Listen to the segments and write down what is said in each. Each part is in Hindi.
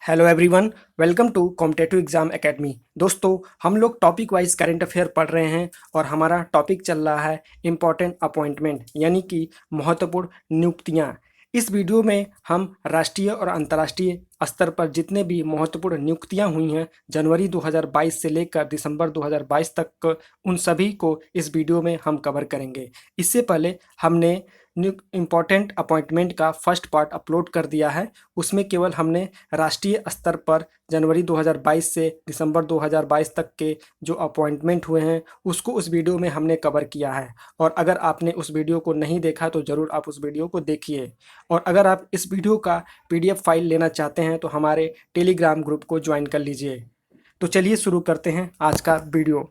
Hello everyone, welcome to competitive exam academy. दोस्तों, हम लोग टॉपिक वाइज करंट अफेयर पढ़ रहे हैं और हमारा टॉपिक चल रहा है इम्पॉर्टेंट अपॉइंटमेंट यानी कि महत्वपूर्ण नियुक्तियां। इस वीडियो में हम राष्ट्रीय और अंतर्राष्ट्रीय स्तर पर जितने भी महत्वपूर्ण नियुक्तियां हुई हैं जनवरी 2022 से लेकर दिसंबर 2022 तक, उन सभी को इस वीडियो में हम कवर करेंगे। इससे पहले हमने इम्पॉर्टेंट अपॉइंटमेंट का फर्स्ट पार्ट अपलोड कर दिया है। उसमें केवल हमने राष्ट्रीय स्तर पर जनवरी 2022 से दिसंबर 2022 तक के जो अपॉइंटमेंट हुए हैं उसको उस वीडियो में हमने कवर किया है। और अगर आपने उस वीडियो को नहीं देखा तो ज़रूर आप उस वीडियो को देखिए। और अगर आप इस वीडियो का पीडीएफ फाइल लेना चाहते हैं तो हमारे टेलीग्राम ग्रुप को ज्वाइन कर लीजिए। तो चलिए शुरू करते हैं आज का वीडियो।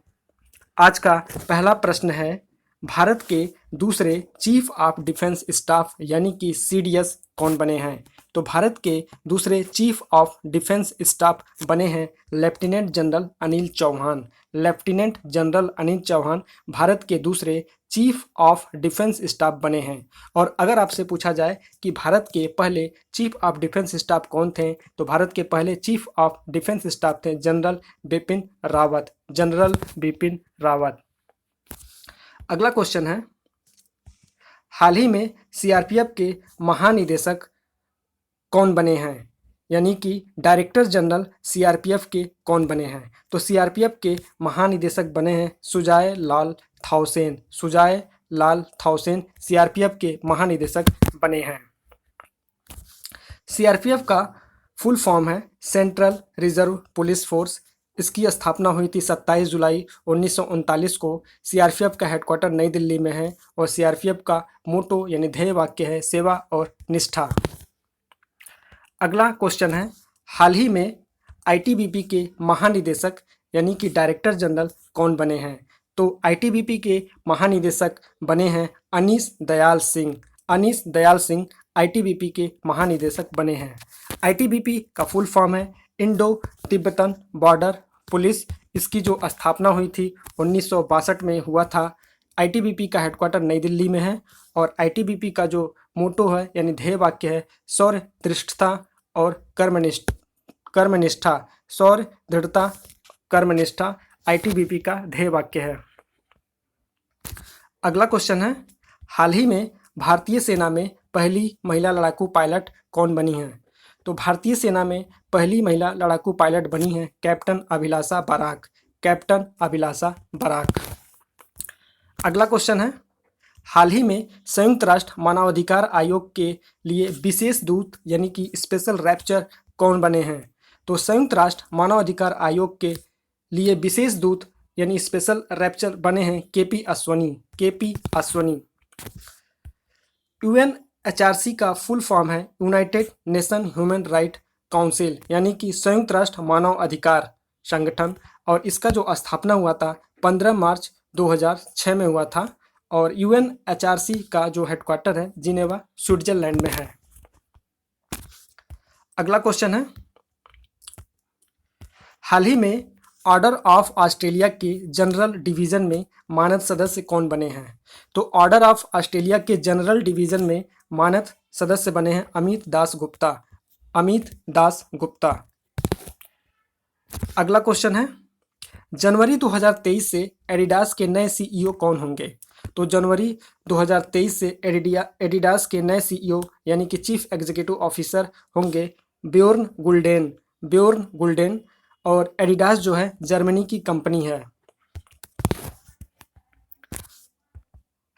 आज का पहला प्रश्न है, भारत के दूसरे चीफ ऑफ डिफेंस स्टाफ यानी कि सीडीएस कौन बने हैं? तो भारत के दूसरे चीफ ऑफ डिफेंस स्टाफ बने हैं lieutenant general Anil Chauhan. Lieutenant general Anil Chauhan Bharat के दूसरे चीफ ऑफ डिफेंस स्टाफ बने हैं। और अगर आपसे पूछा जाए कि भारत के पहले चीफ ऑफ डिफेंस स्टाफ कौन थे, तो भारत के पहले चीफ ऑफ डिफेंस स्टाफ थे जनरल बिपिन रावत। जनरल बिपिन रावत। अगला क्वेश्चन है, हाल ही में सीआरपीएफ के महानिदेशक कौन बने हैं? यानी कि डायरेक्टर जनरल सीआरपीएफ के कौन बने हैं? तो सीआरपीएफ के महानिदेशक बने हैं सुजाय लाल थाउसेन। सुजाय लाल थाउसेन सीआरपीएफ के महानिदेशक बने हैं। सीआरपीएफ का फुल फॉर्म है सेंट्रल रिजर्व पुलिस फोर्स। इसकी स्थापना हुई थी 27 जुलाई 1939 को। सीआरपीएफ का हेडक्वार्टर नई दिल्ली में है और सीआरपीएफ का मोटो यानी ध्येय वाक्य है सेवा और निष्ठा। अगला क्वेश्चन है, हाल ही में आईटीबीपी के महानिदेशक यानी कि डायरेक्टर जनरल कौन बने हैं? तो आईटीबीपी के महानिदेशक बने हैं अनीश दयाल सिंह। अनीश दयाल सिंह आईटीबीपी के महानिदेशक बने हैं। आईटीबीपी का फुल फॉर्म है इंडो तिब्बतन बॉर्डर पुलिस। इसकी जो स्थापना हुई थी 1962 में हुआ था। आईटीबीपी का हेडक्वार्टर नई दिल्ली में है और आईटीबीपी का जो मोटो है यानी ध्येय वाक्य है शौर्य दृढ़ता और कर्मनिष्ठा। शौर्य दृढ़ता कर्मनिष्ठा आईटीबीपी का ध्येय वाक्य है। अगला क्वेश्चन है, हाल ही में भारतीय सेना में पहली महिला लड़ाकू पायलट कौन बनी है? तो भारतीय सेना में पहली महिला लड़ाकू पायलट बनी है कैप्टन अभिलाषा बराक। कैप्टन अभिलाषा बराक। अगला क्वेश्चन है, हाल ही में संयुक्त राष्ट्र मानवाधिकार आयोग के लिए विशेष दूत यानी कि स्पेशल रैप्चर कौन बने हैं? तो संयुक्त राष्ट्र मानवाधिकार आयोग के लिए विशेष दूत यानी स्पेशल रैप्चर बने हैं KP Ashwani. KP Ashwani. UNHRC का फुल फॉर्म है United nation human right council यानी कि संयुक्त राष्ट्र मानव अधिकार संगठन। और इसका जो स्थापना हुआ था 15 मार्च 2006 में हुआ था। और यूएनएचआरसी का जो हेडक्वार्टर है जिनेवा स्विट्जरलैंड में है। अगला क्वेश्चन है, हाल ही में ऑर्डर ऑफ ऑस्ट्रेलिया के जनरल डिवीजन में मानद सदस्य कौन बने हैं? तो ऑर्डर ऑफ ऑस्ट्रेलिया के जनरल डिवीजन में मानद सदस्य बने हैं अमित दास गुप्ता। अमित दास गुप्ता। अगला क्वेश्चन है, जनवरी 2023 से एडिडास के नए सीईओ कौन होंगे? तो जनवरी 2023 से एडिडास के नए सीईओ यानी कि चीफ एग्जीक्यूटिव ऑफिसर होंगे ब्योर्न गुल्डेन। ब्योर्न गुल्डेन। और एडिडास जो है जर्मनी की कंपनी है।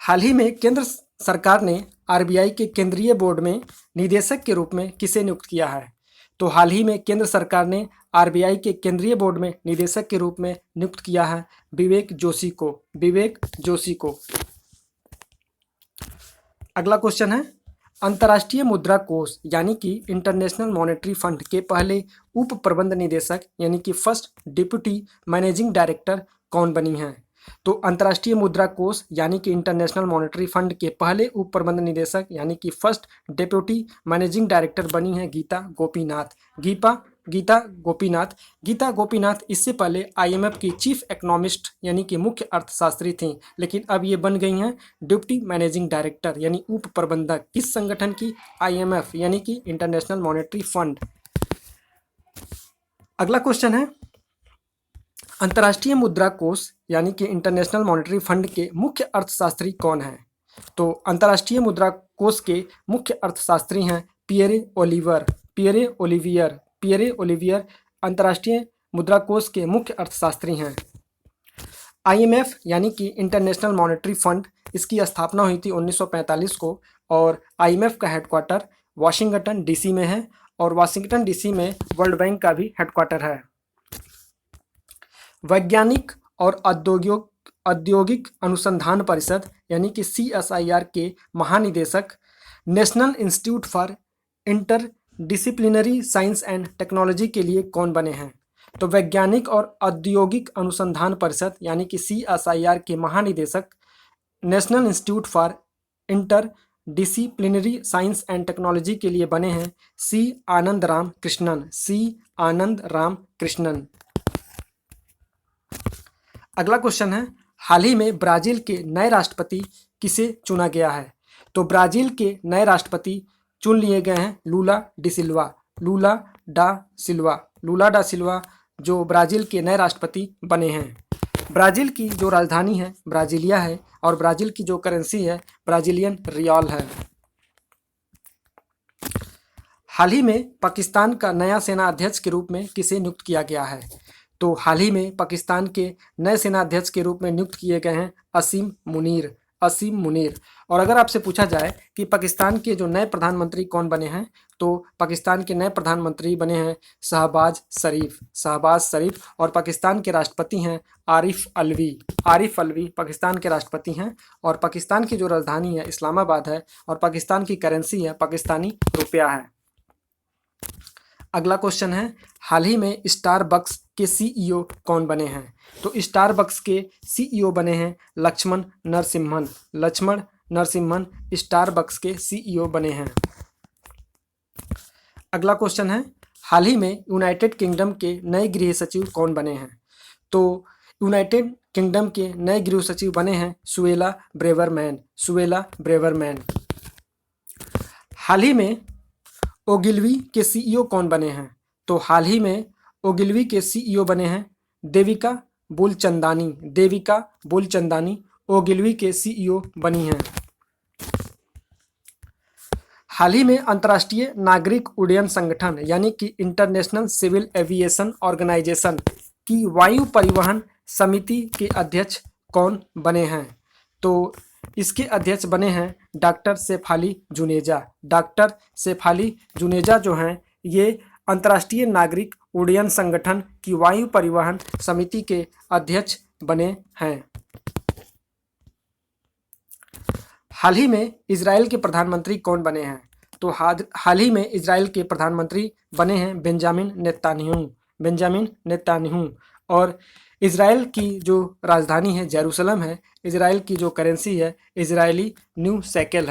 हाल ही में केंद्र सरकार ने आरबीआई के केंद्रीय बोर्ड में निदेशक के रूप में किसे नियुक्त किया है? तो हाल ही में केंद्र सरकार ने आरबीआई के केंद्रीय बोर्ड में निदेशक के रूप में नियुक्त किया है विवेक जोशी को। विवेक जोशी को। अगला क्वेश्चन है, अंतर्राष्ट्रीय मुद्रा कोष यानी कि इंटरनेशनल मॉनेटरी फंड के पहले उप प्रबंध निदेशक यानी कि फर्स्ट डिप्यूटी मैनेजिंग डायरेक्टर कौन बनी हैं? तो अंतर्राष्ट्रीय मुद्रा कोष यानी कि इंटरनेशनल मॉनेटरी फंड के पहले उप प्रबंध निदेशक यानी कि फर्स्ट डिप्यूटी मैनेजिंग डायरेक्टर बनी है गीता गोपीनाथ। गीता गोपीनाथ। गीता गोपीनाथ इससे पहले आईएमएफ की चीफ इकोनॉमिस्ट यानी कि मुख्य अर्थशास्त्री थी, लेकिन अब ये बन गई हैं डिप्टी मैनेजिंग डायरेक्टर यानी उप प्रबंधक किस संगठन की? आईएमएफ यानी कि इंटरनेशनल मॉनेटरी फंड। अगला क्वेश्चन है, अंतर्राष्ट्रीय मुद्रा कोष यानी कि इंटरनेशनल मॉनेटरी फंड के मुख्य अर्थशास्त्री कौन है? तो अंतर्राष्ट्रीय मुद्रा कोष के मुख्य अर्थशास्त्री हैं पियरे ओलिवियर अंतर्राष्ट्रीय मुद्रा कोष के मुख्य अर्थशास्त्री हैं। आईएमएफ यानी कि इंटरनेशनल मॉनेटरी फंड, इसकी स्थापना हुई थी 1945 को और आईएमएफ का हेडक्वार्टर वाशिंगटन डीसी में है और वाशिंगटन डीसी में वर्ल्ड बैंक का भी हेडक्वार्टर है। वैज्ञानिक और औद्योगिक अनुसंधान परिषद यानी कि CSIR के महानिदेशक national institute for interdisciplinary science and technology के लिए कौन बने हैं? तो वैज्ञानिक और औद्योगिक अनुसंधान परिषद यानी कि CSIR के महानिदेशक national institute for interdisciplinary science and technology के लिए बने हैं सी आनंद राम कृष्णन। अगला क्वेश्चन है, हाल ही में ब्राजील के नए राष्ट्रपति किसे चुना गया है? तो ब्राजील के नए राष्ट्रपति चुन लिए गए हैं लूला डा सिल्वा जो ब्राजील के नए राष्ट्रपति बने हैं। ब्राजील की जो राजधानी है ब्राजीलिया है और ब्राजील की जो करेंसी है ब्राजीलियन रियाल है। हाल ही में पाकिस्तान का नया सेना अध्यक्ष के रूप में किसे नियुक्त किया गया है? तो हाल ही में पाकिस्तान के नए सेना अध्यक्ष के रूप में नियुक्त किए गए हैं असीम मुनीर। और अगर आपसे पूछा जाए कि पाकिस्तान के जो नए प्रधानमंत्री कौन बने हैं, तो पाकिस्तान के नए प्रधानमंत्री बने हैं शहबाज शरीफ और पाकिस्तान के राष्ट्रपति हैं आरिफ अलवी पाकिस्तान के राष्ट्रपति हैं और पाकिस्तान की जो राजधानी है इस्लामाबाद है और पाकिस्तान की करेंसी है पाकिस्तानी रुपया है। अगला क्वेश्चन है, हाल ही में स्टारबक्स के CEO कौन बने हैं? तो स्टारबक्स के CEO बने हैं लक्ष्मण नरसिम्हन स्टारबक्स के CEO बने हैं। अगला क्वेश्चन है, हाल ही में यूनाइटेड किंगडम के नए गृह सचिव कौन बने हैं? तो यूनाइटेड किंगडम के नए गृह सचिव बने हैं सुएला ब्रेवरमैन। हाल ही में ओगिलवी के CEO कौन बने हैं? तो हाल ही में ओगिलवी के CEO बने हैं देविका बुलचंदानी ओगिलवी के CEO बनी हैं। हाल ही में अंतर्राष्ट्रीय नागरिक उड्डयन संगठन यानी कि इंटरनेशनल सिविल एविएशन ऑर्गेनाइजेशन की वायु परिवहन समिति के अध्यक्ष कौन बने हैं? तो इसके अध्यक्ष बने हैं डॉक्टर शेफाली जुनेजा जो हैं ये अंतर्राष्ट्रीय नागरिक उड्डयन संगठन की वायु परिवहन समिति के अध्यक्ष बने हैं। हाल ही में इजराइल के प्रधानमंत्री कौन बने हैं? तो हाल ही में इजराइल के प्रधानमंत्री बने हैं बेंजामिन नेतन्याहू और इजराइल की जो राजधानी है जेरूसलम है। इजराइल की जो करेंसी है इजरायली न्यू शेकेल।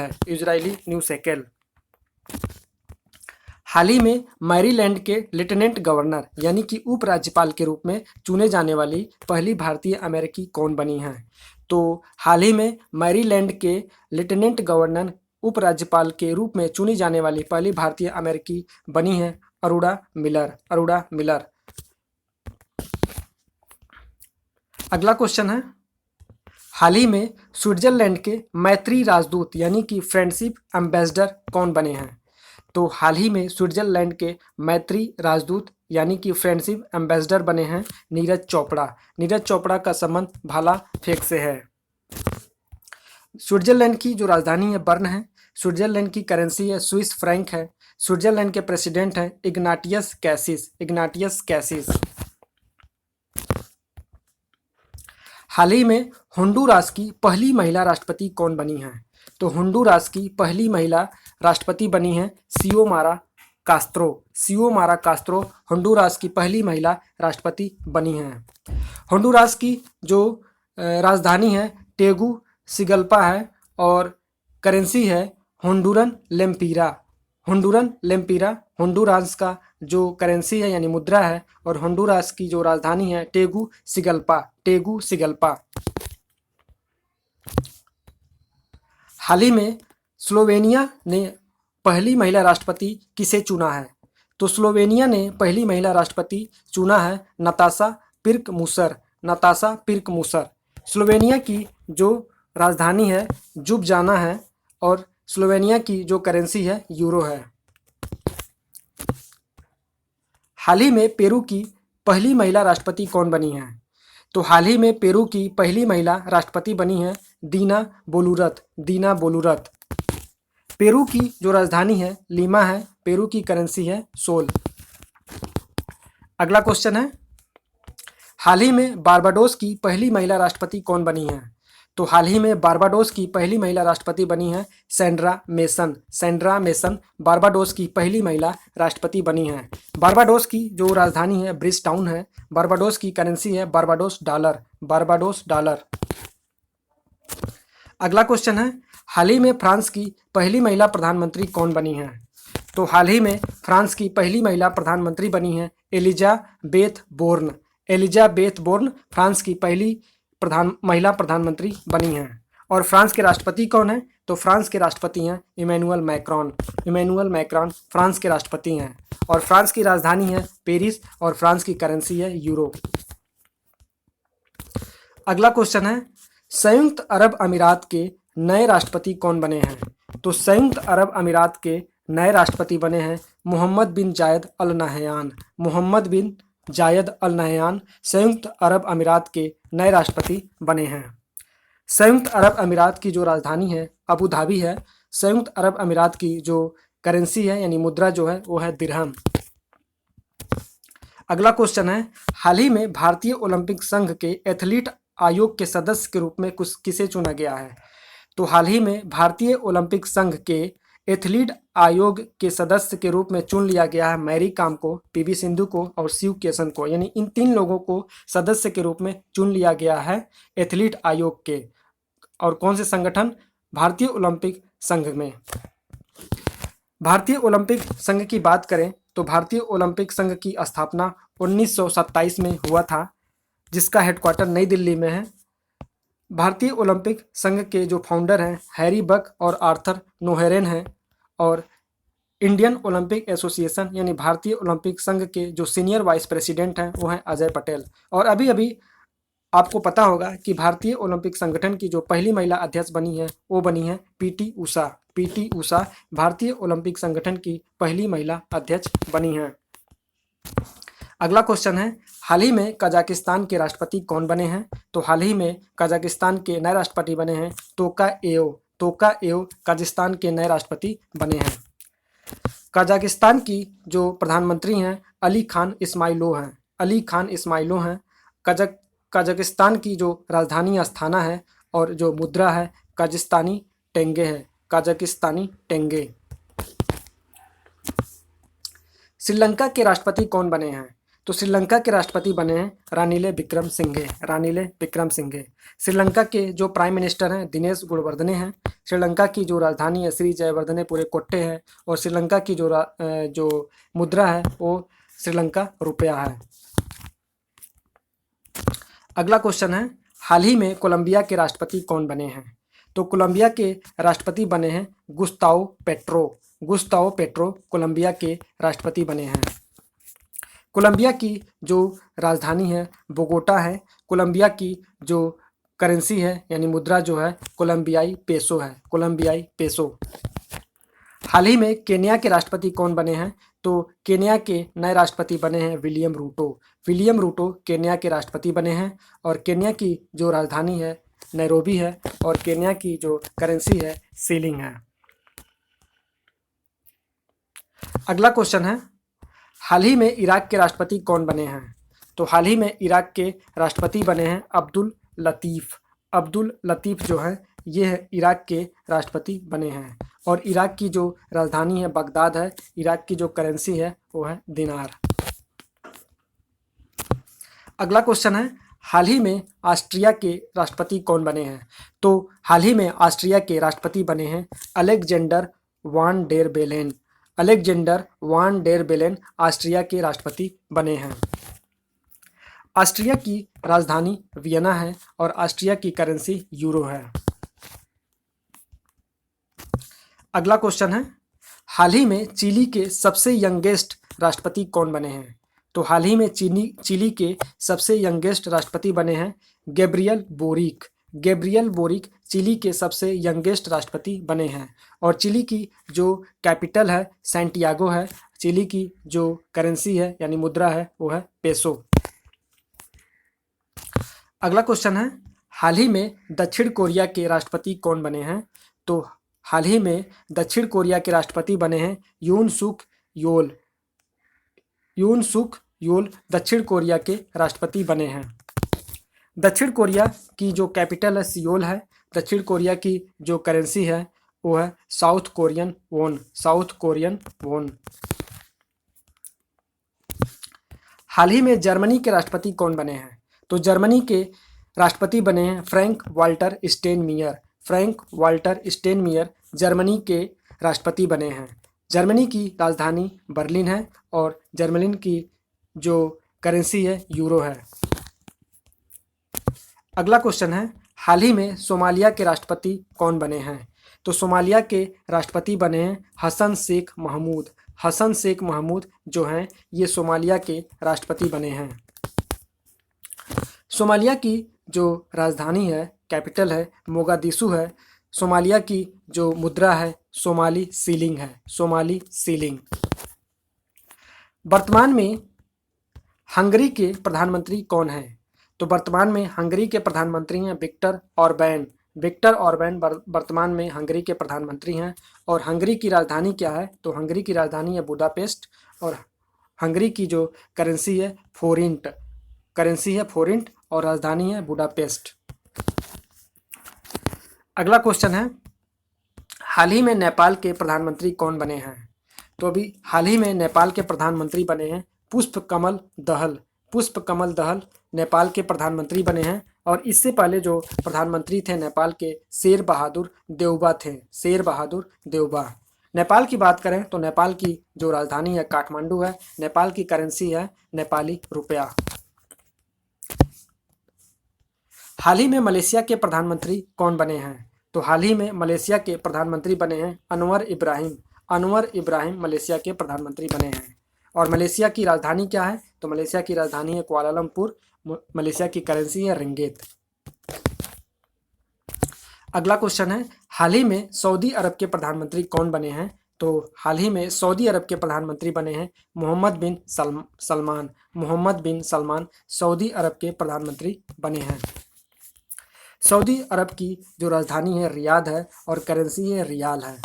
हाल ही में मैरीलैंड के लेफ्टिनेंट गवर्नर यानी कि उपराज्यपाल के रूप में चुने जाने वाली पहली भारतीय अमेरिकी कौन बनी हैं? तो हाल ही में मैरीलैंड के लेफ्टिनेंट गवर्नर उपराज्यपाल के रूप में चुनी जाने वाली पहली भारतीय अमेरिकी बनी है अरुणा मिलर। अगला क्वेश्चन है, हाल ही में स्विट्जरलैंड के मैत्री राजदूत यानी कि फ्रेंडशिप एम्बेसडर कौन बने हैं? तो हाल ही में स्विट्जरलैंड के मैत्री राजदूत यानी कि फ्रेंडशिप एम्बेसडर बने हैं नीरज चोपड़ा का संबंध भाला फेंक से है। स्विट्जरलैंड की जो राजधानी है बर्न है। स्विट्जरलैंड की करेंसी है स्विस फ्रैंक है। स्विट्जरलैंड के प्रेसिडेंट हैं इग्नाटियस कैसिस। हाल ही में होंडुरास की पहली महिला राष्ट्रपति कौन बनी हैं? तो होंडुरास की पहली महिला राष्ट्रपति बनी हैं सियोमारा कास्त्रो होंडुरास की पहली महिला राष्ट्रपति बनी हैं। होंडुरास की जो राजधानी है टेगुसिगल्पा है और करेंसी है होंडुरन लेम्पीरा होंडुरास का जो करेंसी है यानी मुद्रा है और होंडुरास की जो राजधानी है टेगुसिगल्पा। हाल ही में स्लोवेनिया ने पहली महिला राष्ट्रपति किसे चुना है? तो स्लोवेनिया ने पहली महिला राष्ट्रपति चुना है नताशा पिर्क-मूसर। नताशा पिर्क-मूसर। स्लोवेनिया की जो राजधानी है जुब्जाना है और स्लोवेनिया की जो करेंसी है यूरो है। हाल ही में पेरू की पहली महिला राष्ट्रपति कौन बनी है? तो हाल ही में पेरू की पहली महिला राष्ट्रपति बनी है दीना बोलूरत। दीना बोलूरत। पेरू की जो राजधानी है लीमा है। पेरू की करेंसी है सोल। अगला क्वेश्चन है, हाल ही में बारबाडोस की पहली महिला राष्ट्रपति कौन बनी है? तो हाल ही में बारबाडोस की पहली महिला राष्ट्रपति बनी है Sandra mason. Sandra mason Barbados की पहली महिला राष्ट्रपति बनी है। बारबाडोस की जो राजधानी है ब्रिज टाउन है। बारबाडोस की करेंसी है बारबाडोस डॉलर। Barbados dollar. अगला क्वेश्चन है, हाल ही में फ्रांस की पहली महिला प्रधानमंत्री कौन बनी है? तो हाल ही में फ्रांस की पहली महिला प्रधानमंत्री बनी है Elisabeth Borne. Elisabeth Borne France की पहली महिला प्रधानमंत्री बनी हैं। और फ्रांस के राष्ट्रपति कौन है? तो फ्रांस के राष्ट्रपति हैं Emmanuel Macron. Emmanuel Macron France के राष्ट्रपति हैं। और फ्रांस की राजधानी है पेरिस और फ्रांस की करेंसी है यूरो। अगला क्वेश्चन है, संयुक्त अरब अमीरात के नए राष्ट्रपति कौन बने हैं? तो संयुक्त अरब अमीरात के नए राष्ट्रपति बने हैं मोहम्मद बिन जायद अल नहयान। मोहम्मद बिन जायद अल नहयान संयुक्त अरब अमीरात के नए राष्ट्रपति बने हैं। संयुक्त अरब अमीरात की जो राजधानी है अबू धाबी है। संयुक्त अरब अमीरात की जो करेंसी है यानी मुद्रा जो है वो है दिरहम। अगला क्वेश्चन है, हाल ही में भारतीय ओलंपिक संघ के एथलीट आयोग के सदस्य के रूप में किसे चुना गया है? तो हाल ही में भारतीय ओलंपिक संघ के एथलीट आयोग के सदस्य के रूप में चुन लिया गया है मैरी कॉम को, पीवी सिंधु को और शिव केशन को। यानी इन 3 लोगों को सदस्य के रूप में चुन लिया गया है एथलीट आयोग के। और कौन से संगठन? भारतीय ओलंपिक संघ में। भारतीय ओलंपिक संघ की बात करें तो भारतीय ओलंपिक संघ की स्थापना 1927 में हुआ था, जिसका हेडक्वार्टर नई दिल्ली में है। भारतीय ओलंपिक संघ के जो फाउंडर हैं हैरी बक और आर्थर नोहेरेन हैं। और इंडियन ओलंपिक एसोसिएशन यानी भारतीय ओलंपिक संघ के जो सीनियर वाइस प्रेसिडेंट हैं वो हैं अजय पटेल। और अभी अभी आपको पता होगा कि भारतीय ओलंपिक संगठन की जो पहली महिला अध्यक्ष बनी है वो बनी है पीटी उषा। पीटी उषा भारतीय ओलंपिक संगठन की पहली महिला अध्यक्ष बनी हैं। अगला क्वेश्चन है, हाल ही में कजाकिस्तान के राष्ट्रपति कौन बने हैं? तो हाल ही में कजाकिस्तान के नए राष्ट्रपति बने हैं तोकाएव। तोकाएव कजाकिस्तान के नए राष्ट्रपति बने हैं। कजाकिस्तान की जो प्रधानमंत्री हैं अली खान इस्माइलोव हैं। अली खान इस्माइलोव हैं। कजाकिस्तान की जो राजधानी अस्थाना है और जो मुद्रा है कजाकिस्तानी टेंगे है। कजाकिस्तानी टेंगे। श्रीलंका के राष्ट्रपति कौन बने हैं? तो श्रीलंका के राष्ट्रपति बने हैं रानिल विक्रमसिंघे। रानिल विक्रमसिंघे। श्रीलंका के जो प्राइम मिनिस्टर हैं दिनेश गुणवर्धने हैं। श्रीलंका की जो राजधानी है श्री जयवर्धनेपुरे कोट्टे है। और श्रीलंका की जो मुद्रा है वो श्रीलंका रुपया है। अगला क्वेश्चन है, हाल ही में कोलंबिया के राष्ट्रपति कौन बने हैं? तो कोलंबिया के राष्ट्रपति बने हैं गुस्ताओ पेट्रो। गुस्ताओ पेट्रो कोलंबिया के राष्ट्रपति बने हैं। कोलंबिया की जो राजधानी है बोगोटा है। कोलंबिया की जो करेंसी है यानी मुद्रा जो है कोलंबियाई पेसो है। कोलंबियाई पेसो। हाल ही में केन्या के राष्ट्रपति कौन बने हैं? तो केन्या के नए राष्ट्रपति बने हैं William Ruto. William Ruto Kenya के राष्ट्रपति बने हैं। और केन्या की जो राजधानी है नैरोबी है। और केन्या की जो करेंसी है सीलिंग है। अगला क्वेश्चन है, हाल ही में इराक के राष्ट्रपति कौन बने हैं? तो हाल ही में इराक के राष्ट्रपति बने हैं अब्दुल लतीफ़। अब्दुल लतीफ़ जो है ये इराक के राष्ट्रपति बने हैं। और इराक की जो राजधानी है बगदाद है। इराक की जो करेंसी है वो है दिनार। अगला क्वेश्चन है, हाल ही में ऑस्ट्रिया के राष्ट्रपति कौन बने हैं? तो हाल ही में ऑस्ट्रिया के राष्ट्रपति बने हैं Alexander van der Belen. Alexander van der Belen Austria के राष्ट्रपति बने हैं। ऑस्ट्रिया की राजधानी वियना है। और ऑस्ट्रिया की करेंसी यूरो है। अगला क्वेश्चन है, हाल ही में चिली के सबसे यंगेस्ट राष्ट्रपति कौन बने हैं? तो हाल ही में चिली के सबसे यंगेस्ट राष्ट्रपति बने हैं Gabriel Boric. Gabriel Boric Chile के सबसे यंगेस्ट राष्ट्रपति बने हैं। और चिली की जो कैपिटल है सैंटियागो है। चिली की जो करेंसी है यानी मुद्रा है वो है पेसो। अगला क्वेश्चन है, हाल ही में दक्षिण कोरिया के राष्ट्रपति कौन बने हैं? तो हाल ही में दक्षिण कोरिया के राष्ट्रपति बने हैं यून सुक योल। यून सुक योल दक्षिण कोरिया के राष्ट्रपति बने हैं। दक्षिण कोरिया की जो कैपिटल है सियोल है। दक्षिण कोरिया की जो करेंसी है वो है South Korean won. South Korean won. हाल ही में जर्मनी के राष्ट्रपति कौन बने हैं? तो जर्मनी के राष्ट्रपति बने हैं Frank Walter Steinmeier. Frank Walter Steinmeier Germany के राष्ट्रपति बने हैं। जर्मनी की राजधानी बर्लिन है और जर्मनी की जो करेंसी है यूरो है। अगला क्वेश्चन है, हाल ही में सोमालिया के राष्ट्रपति कौन बने हैं? तो सोमालिया के राष्ट्रपति बने हैं हसन शेख महमूद। हसन शेख महमूद जो हैं ये सोमालिया के राष्ट्रपति बने हैं। सोमालिया की जो राजधानी है कैपिटल है मोगादिशु है। सोमालिया की जो मुद्रा है सोमाली सीलिंग है। Somali ceiling. वर्तमान में हंगरी के प्रधानमंत्री कौन हैं? तो वर्तमान में हंगरी के प्रधानमंत्री हैं विक्टर ऑर्बैन। विक्टर ऑर्बैन वर्तमान में हंगरी के प्रधानमंत्री हैं। और हंगरी की राजधानी क्या है? तो हंगरी की राजधानी है बुडापेस्ट और हंगरी की जो करेंसी है फोरिंट। करेंसी है फोरिंट और राजधानी है बुडापेस्ट। अगला क्वेश्चन है, हाल ही में नेपाल के प्रधानमंत्री कौन बने हैं? तो अभी हाल ही में नेपाल के प्रधानमंत्री बने हैं पुष्पकमल दहल। पुष्पकमल दहल नेपाल के प्रधानमंत्री बने हैं। और इससे पहले जो प्रधानमंत्री थे नेपाल के शेर बहादुर देउबा थे। शेर बहादुर देउबा। नेपाल की बात करें तो नेपाल की जो राजधानी है काठमांडू है। नेपाल की करेंसी है नेपाली रुपया। हाल ही में मलेशिया के प्रधानमंत्री कौन बने हैं? तो हाल ही में मलेशिया के प्रधानमंत्री बने हैं अनवर इब्राहिम। अनवर इब्राहिम मलेशिया के प्रधानमंत्री बने हैं। और मलेशिया की राजधानी क्या है? तो मलेशिया की राजधानी है कुआलालंपुर। मलेशिया की करेंसी है रिंगेट। अगला क्वेश्चन है, हाल ही में सऊदी अरब के प्रधानमंत्री कौन बने हैं? तो हाल ही में सऊदी अरब के प्रधानमंत्री बने हैं मोहम्मद बिन सलमान। मोहम्मद बिन सलमान सऊदी अरब के प्रधानमंत्री बने हैं। सऊदी अरब की जो राजधानी है रियाद है और करेंसी है रियाल है।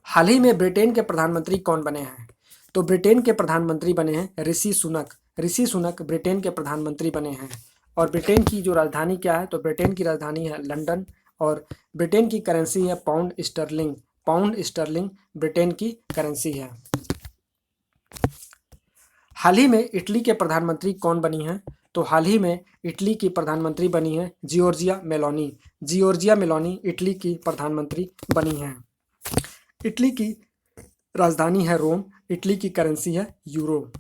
हाल ही में ब्रिटेन के प्रधानमंत्री कौन बने हैं? तो ब्रिटेन के प्रधानमंत्री बने हैं ऋषि सुनक। ऋषि सुनक ब्रिटेन के प्रधानमंत्री बने हैं। और ब्रिटेन की जो राजधानी क्या है? तो ब्रिटेन की राजधानी है लंदन और ब्रिटेन की करेंसी है pound sterling. Pound sterling Britain की करेंसी है। हाल ही में इटली के प्रधानमंत्री कौन बनी हैं? तो हाल ही में इटली की प्रधानमंत्री बनी है Giorgia Meloni. Giorgia Meloni Italy की प्रधानमंत्री बनी हैं। इटली की राजधानी है रोम। इटली की करेंसी है यूरो।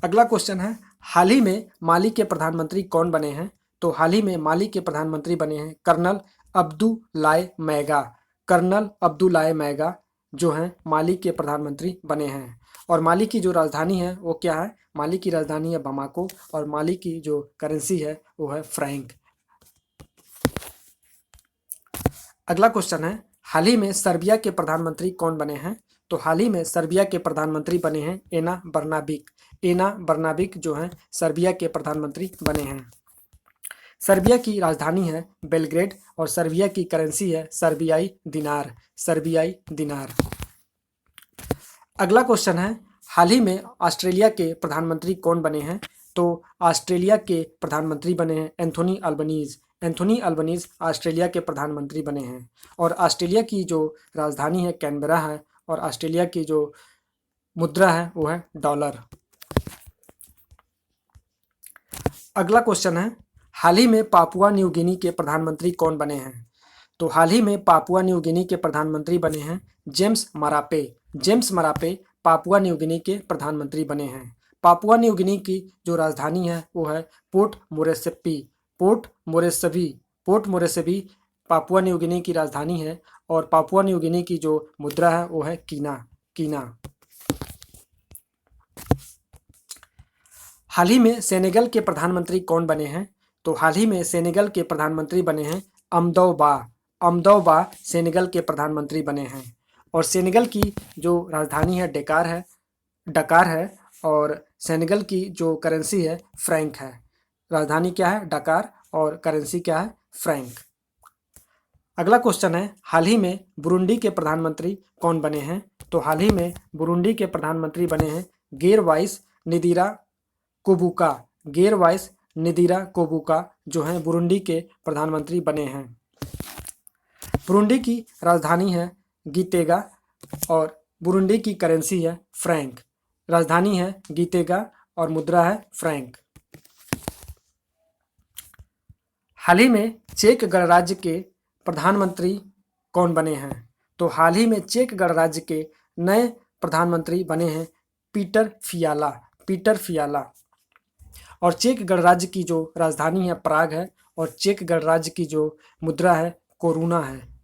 अगला क्वेश्चन है, हाल ही में माली के प्रधानमंत्री कौन बने हैं? तो हाल ही में माली के प्रधानमंत्री बने हैं colonel Abdoulaye Maiga. Colonel Abdoulaye Maiga जो हैं माली के प्रधानमंत्री बने हैं। और माली की जो राजधानी है वो क्या है? माली की राजधानी है बमाको और माली की जो करेंसी है वो है फ्रैंक। अगला क्वेश्चन है, हाल ही में सर्बिया के प्रधानमंत्री कौन बने हैं? तो हाल ही में सर्बिया के प्रधानमंत्री बने हैं एना बर्नाबिक। एना बर्नाबिक जो हैं सर्बिया के प्रधानमंत्री बने हैं। सर्बिया की राजधानी है बेलग्रेड और सर्बिया की करेंसी है सर्बियाई दिनार। सर्बियाई दिनार। अगला क्वेश्चन है, हाल ही में ऑस्ट्रेलिया के प्रधानमंत्री कौन बने हैं? तो ऑस्ट्रेलिया के प्रधानमंत्री बने हैं Anthony Albanese. Anthony Albanese Australia के प्रधानमंत्री बने हैं। और ऑस्ट्रेलिया की जो राजधानी है कैनबरा है और ऑस्ट्रेलिया की जो मुद्रा है वो है डॉलर। अगला क्वेश्चन है, हाल ही में पापुआ न्यू गिनी के प्रधानमंत्री कौन बने हैं? तो हाल ही में पापुआ न्यू गिनी के प्रधानमंत्री बने हैं James Marape. James Marape Papua New Guinea के प्रधानमंत्री बने हैं। पापुआ न्यू गिनी की जो राजधानी है वो है port Moresby. Port Moresby Papua New Guinea की राजधानी है और पापुआ न्यू गिनी की जो मुद्रा है वो है कीना कीना। हाल ही में सेनेगल के प्रधानमंत्री कौन बने हैं? तो हाल ही में सेनेगल के प्रधानमंत्री बने हैं अमदौबा सेनेगल के प्रधानमंत्री बने हैं। और सेनेगल की जो राजधानी है डकार है और सेनेगल की जो करेंसी है फ्रैंक है। राजधानी क्या है? डकार और करेंसी क्या है? फ्रैंक। अगला क्वेश्चन है, हाल ही में बुरुंडी के प्रधानमंत्री कौन बने हैं? तो हाल ही में बुरुंडी के प्रधानमंत्री बने हैं गेरवाइस निदीरा कोबुका जो हैं बुरुंडी के प्रधानमंत्री बने हैं। बुरुंडी की राजधानी है गीतेगा और बुरुंडी की करेंसी है फ्रैंक। राजधानी है गीतेगा और मुद्रा है फ्रैंक। हाल ही में चेक गणराज्य के प्रधानमंत्री कौन बने हैं? तो हाल ही में चेक गणराज्य के नए प्रधानमंत्री बने हैं पीटर फियाला। और चेक गणराज्य की जो राजधानी है प्राग है और चेक गणराज्य की जो मुद्रा है कोरूना है।